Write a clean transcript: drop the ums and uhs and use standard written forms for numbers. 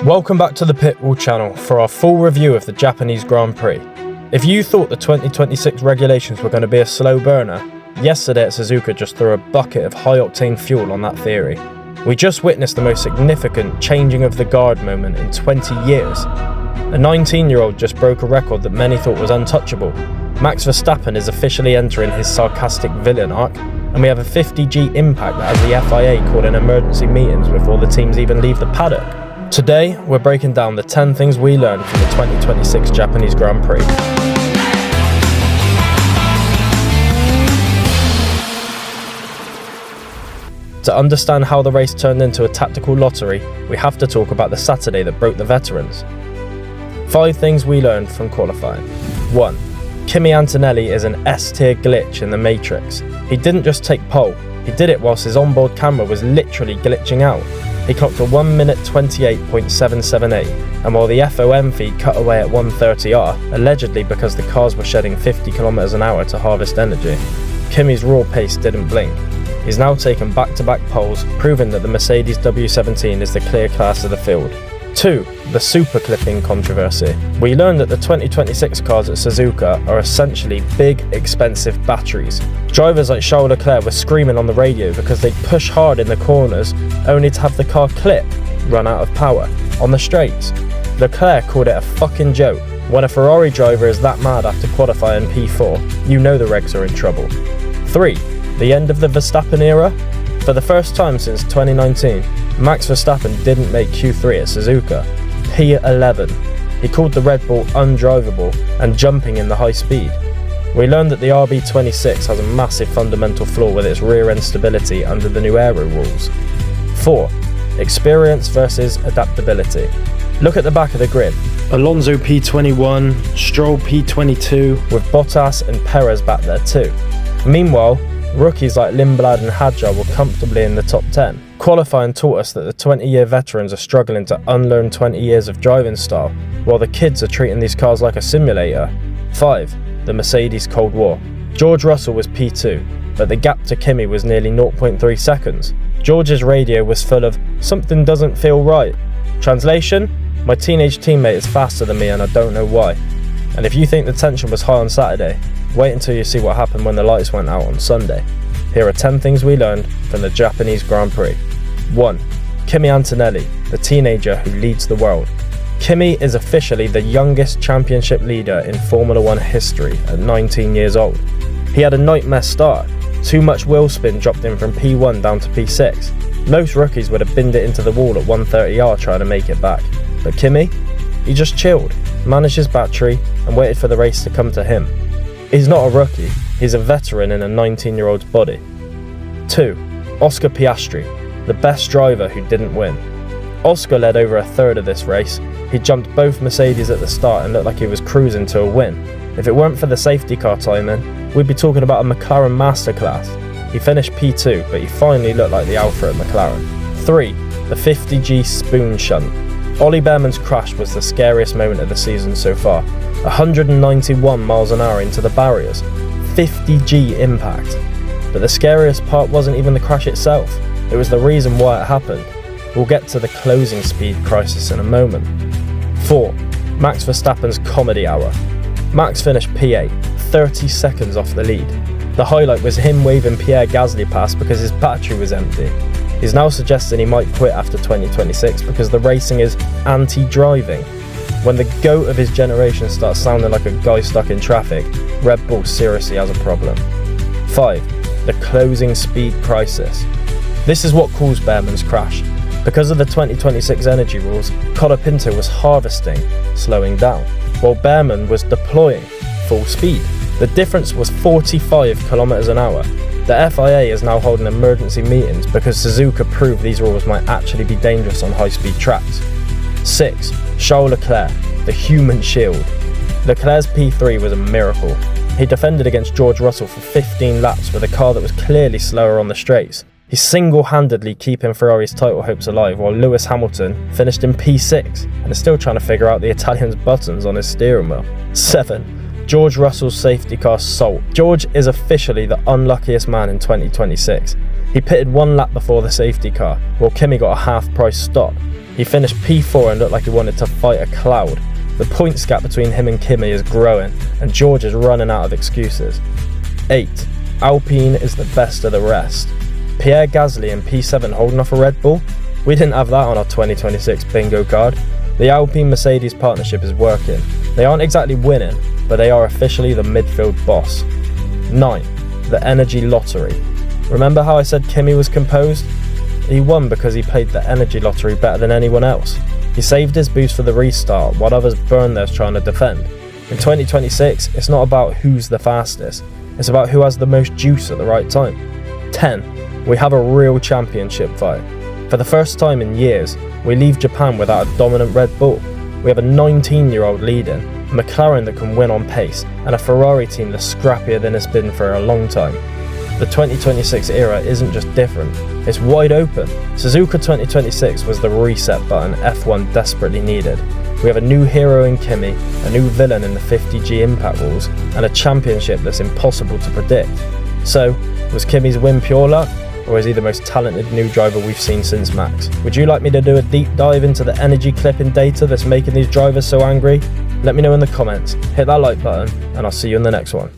Welcome back to the Pitwall channel for our full review of the Japanese Grand Prix. If you thought the 2026 regulations were going to be a slow burner, yesterday at Suzuka just threw a bucket of high-octane fuel on that theory. We just witnessed the most significant changing of the guard moment in 20 years. A 19-year-old just broke a record that many thought was untouchable. Max Verstappen is officially entering his Sarcastic villain arc, and we have a 50G impact that has the FIA called in emergency meetings before the teams even leave the paddock. Today, we're breaking down the 10 things we learned from the 2026 Japanese Grand Prix. To understand how the race turned into a tactical lottery, we have to talk about the Saturday that broke the veterans. 5 things we learned from qualifying. 1. Kimi Antonelli is an S-tier glitch in the Matrix. He didn't just take pole, he did it whilst his onboard camera was literally glitching out. He clocked a 1 minute 28.778, and while the FOM feed cut away at 130R, allegedly because the cars were shedding 50 km an hour to harvest energy, Kimi's raw pace didn't blink. He's now taken back-to-back poles, proving that the Mercedes W17 is the clear class of the field. 2. The super clipping controversy. We learned that the 2026 cars at Suzuka are essentially big, expensive batteries. Drivers like Charles Leclerc were screaming on the radio because they'd push hard in the corners only to have the car clip, run out of power, on the straights. Leclerc called it a fucking joke. When a Ferrari driver is that mad after qualifying P4, you know the regs are in trouble. 3. The end of the Verstappen era? For the first time since 2019, Max Verstappen didn't make Q3 at Suzuka. P11. He called the Red Bull undrivable and jumping in the high speed. We learned that the RB26 has a massive fundamental flaw with its rear end stability under the new aero rules. 4. Experience versus adaptability. Look at the back of the grid. Alonso P21, Stroll P22, with Bottas and Perez back there too. Meanwhile, rookies like Lindblad and Hadjar were comfortably in the top 10. Qualifying taught us that the 20-year veterans are struggling to unlearn 20 years of driving style, while the kids are treating these cars like a simulator. 5. The Mercedes Cold War. George Russell was P2, but the gap to Kimi was nearly 0.3 seconds. George's radio was full of, "Something doesn't feel right." Translation? My teenage teammate is faster than me and I don't know why. And if you think the tension was high on Saturday, wait until you see what happened when the lights went out on Sunday. Here are 10 things we learned from the Japanese Grand Prix. 1. Kimi Antonelli, the teenager who leads the world. Kimi is officially the youngest championship leader in Formula 1 history at 19 years old. He had a nightmare start. Too much wheel spin dropped him from P1 down to P6. Most rookies would have binned it into the wall at 130R trying to make it back. But Kimi? He just chilled, managed his battery, and waited for the race to come to him. He's not a rookie, he's a veteran in a 19-year-old's body. 2. Oscar Piastri, the best driver who didn't win. Oscar led over a third of this race. He jumped both Mercedes at the start and looked like he was cruising to a win. If it weren't for the safety car timing, we'd be talking about a McLaren masterclass. He finished P2, but he finally looked like the alpha at McLaren. 3. The 50G spoon shunt. Ollie Behrman's crash was the scariest moment of the season so far. 191 miles an hour into the barriers. 50G impact. But the scariest part wasn't even the crash itself. It was the reason why it happened. We'll get to the closing speed crisis in a moment. 4. Max Verstappen's comedy hour. Max finished P8, 30 seconds off the lead. The highlight was him waving Pierre Gasly past because his battery was empty. He's now suggesting he might quit after 2026 because the racing is anti-driving. When the GOAT of his generation starts sounding like a guy stuck in traffic, Red Bull seriously has a problem. 5. The closing speed crisis. This is what caused Behrman's crash. Because of the 2026 energy rules, Colapinto was harvesting, slowing down, while Behrman was deploying, full speed. The difference was 45 km an hour. The FIA is now holding emergency meetings because Suzuka proved these rules might actually be dangerous on high-speed tracks. 6. Charles Leclerc, the human shield. Leclerc's P3 was a miracle. He defended against George Russell for 15 laps with a car that was clearly slower on the straights. He's single-handedly keeping Ferrari's title hopes alive while Lewis Hamilton finished in P6 and is still trying to figure out the Italian's buttons on his steering wheel. 7. George Russell's safety car salt. George is officially the unluckiest man in 2026. He pitted 1 lap before the safety car, while Kimi got a half-price stop. He finished P4 and looked like he wanted to fight a cloud. The points gap between him and Kimi is growing, and George is running out of excuses. 8. Alpine is the best of the rest. Pierre Gasly in P7 holding off a Red Bull? We didn't have that on our 2026 bingo card. The Alpine-Mercedes partnership is working. They aren't exactly winning, but they are officially the midfield boss. 9. The energy lottery. Remember how I said Kimi was composed? He won because he played the energy lottery better than anyone else. He saved his boost for the restart while others burned theirs trying to defend. In 2026, it's not about who's the fastest, it's about who has the most juice at the right time. 10. We have a real championship fight. For the first time in years, we leave Japan without a dominant Red Bull. We have a 19-year-old leading, a McLaren that can win on pace, and a Ferrari team that's scrappier than it's been for a long time. The 2026 era isn't just different, it's wide open. Suzuka 2026 was the reset button F1 desperately needed. We have a new hero in Kimi, a new villain in the 50G impact rules, and a championship that's impossible to predict. So, was Kimi's win pure luck, or is he the most talented new driver we've seen since Max? Would you like me to do a deep dive into the energy clipping data that's making these drivers so angry? Let me know in the comments, hit that like button, and I'll see you in the next one.